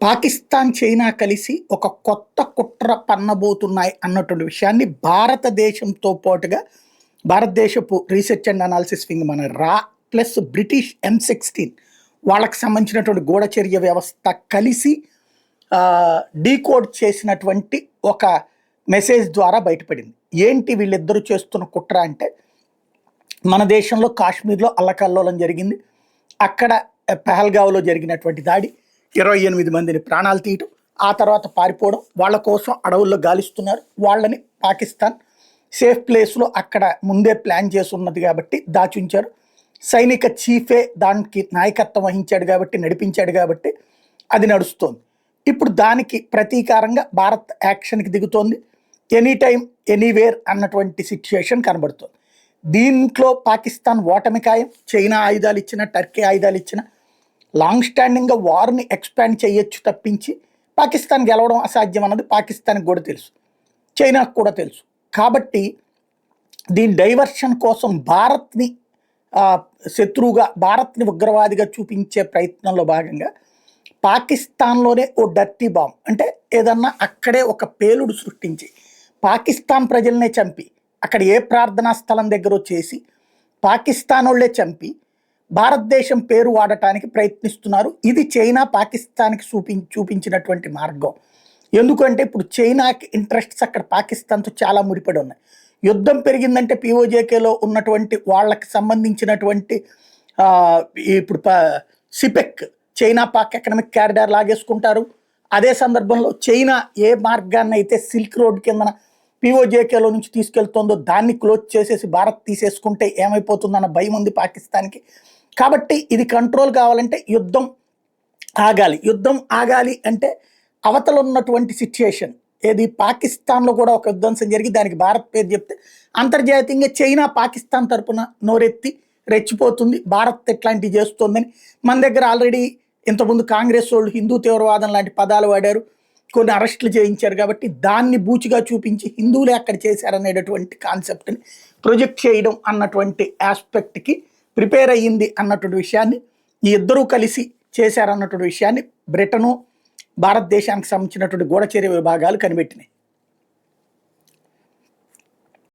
Pakistan, China కలిసి ఒక కొత్త కుట్ర పన్నబోతున్నాయి అన్నటువంటి విషయాన్ని భారతదేశంతో పాటుగా భారతదేశపు రీసెర్చ్ అండ్ అనాలిసిస్ వింగ్ మన రా ప్లస్ బ్రిటిష్ M16 వాళ్ళకి సంబంధించినటువంటి గూఢచర్య వ్యవస్థ కలిసి డీకోడ్ చేసినటువంటి ఒక మెసేజ్ ద్వారా బయటపడింది. ఏంటి వీళ్ళిద్దరూ చేస్తున్న కుట్ర అంటే, మన దేశంలో కాశ్మీర్లో అల్లకల్లోలం జరిగింది. అక్కడ పెహల్గావ్లో జరిగినటువంటి దాడి 28 మందిని ప్రాణాలు తీయటం, ఆ తర్వాత పారిపోవడం, వాళ్ళ కోసం అడవుల్లో గాలిస్తున్నారు. వాళ్ళని పాకిస్తాన్ సేఫ్ ప్లేస్లో అక్కడ ముందే ప్లాన్ చేసి ఉన్నది కాబట్టి దాచుంచారు. సైనిక చీఫే దానికి నాయకత్వం వహించాడు కాబట్టి, నడిపించాడు కాబట్టి అది నడుస్తోంది. ఇప్పుడు దానికి ప్రతీకారంగా భారత్ యాక్షన్కి దిగుతోంది. ఎనీ టైం ఎనీవేర్ అన్నటువంటి సిచ్యుయేషన్ కనబడుతుంది. దీంట్లో పాకిస్తాన్ ఓటమి ఖాయం. చైనా ఆయుధాలు ఇచ్చిన, టర్కీ ఆయుధాలు ఇచ్చిన, లాంగ్ స్టాండింగ్గా వార్ని ఎక్స్పాండ్ చేయొచ్చు తప్పించి పాకిస్తాన్ గెలవడం అసాధ్యం అన్నది పాకిస్తాన్కి కూడా తెలుసు, చైనాకు కూడా తెలుసు. కాబట్టి దీని డైవర్షన్ కోసం భారత్ని శత్రువుగా, భారత్ని ఉగ్రవాదిగా చూపించే ప్రయత్నంలో భాగంగా పాకిస్తాన్లోనే ఓ డర్టీ బాంబ్, అంటే ఏదన్నా అక్కడే ఒక పేలుడు సృష్టించి పాకిస్తాన్ ప్రజలనే చంపి, అక్కడ ఏ ప్రార్థనా స్థలం దగ్గర చేసి పాకిస్తాన్ వాళ్ళే చంపి భారతదేశం పేరు వాడటానికి ప్రయత్నిస్తున్నారు. ఇది చైనా పాకిస్తాన్కి చూపించినటువంటి మార్గం. ఎందుకంటే ఇప్పుడు చైనాకి ఇంట్రెస్ట్స్ అక్కడ పాకిస్తాన్తో చాలా ముడిపడి ఉన్నాయి. యుద్ధం పెరిగిందంటే POJKలో ఉన్నటువంటి వాళ్ళకి సంబంధించినటువంటి ఇప్పుడు సిపెక్, చైనా పాక్ ఎకనామిక్ కారిడార్ లాగేసుకుంటారు. అదే సందర్భంలో చైనా ఏ మార్గాన్ని అయితే సిల్క్ రోడ్ కిందన POJKలో నుంచి తీసుకెళ్తుందో దాన్ని క్లోజ్ చేసేసి భారత్ తీసేసుకుంటే ఏమైపోతుందన్న భయం ఉంది పాకిస్తాన్కి. కాబట్టి ఇది కంట్రోల్ కావాలంటే యుద్ధం ఆగాలి. యుద్ధం ఆగాలి అంటే అవతల ఉన్నటువంటి సిచ్యుయేషన్ ఏది, పాకిస్తాన్లో కూడా ఒక విధ్వంసం జరిగి దానికి భారత్ పేరు చెప్తే అంతర్జాతీయంగా చైనా పాకిస్తాన్ తరపున నోరెత్తి రెచ్చిపోతుంది, భారత్ ఎట్లాంటివి చేస్తోందని. మన దగ్గర ఆల్రెడీ ఇంతకుముందు కాంగ్రెస్ వాళ్ళు హిందూ తీవ్రవాదం లాంటి పదాలు వాడారు, కొన్ని అరెస్టులు చేయించారు. కాబట్టి దాన్ని బూచిగా చూపించి హిందువులే అక్కడ చేశారనేటటువంటి కాన్సెప్ట్ని ప్రొజెక్ట్ చేయడం అన్నటువంటి ఆస్పెక్ట్కి ప్రిపేర్ అయ్యింది అన్నటువంటి విషయాన్ని, ఈ ఇద్దరూ కలిసి చేశారన్నటువంటి విషయాన్ని బ్రిటను, భారతదేశానికి సంబంధించినటువంటి గూఢచర్య విభాగాలు కనిపెట్టినాయి.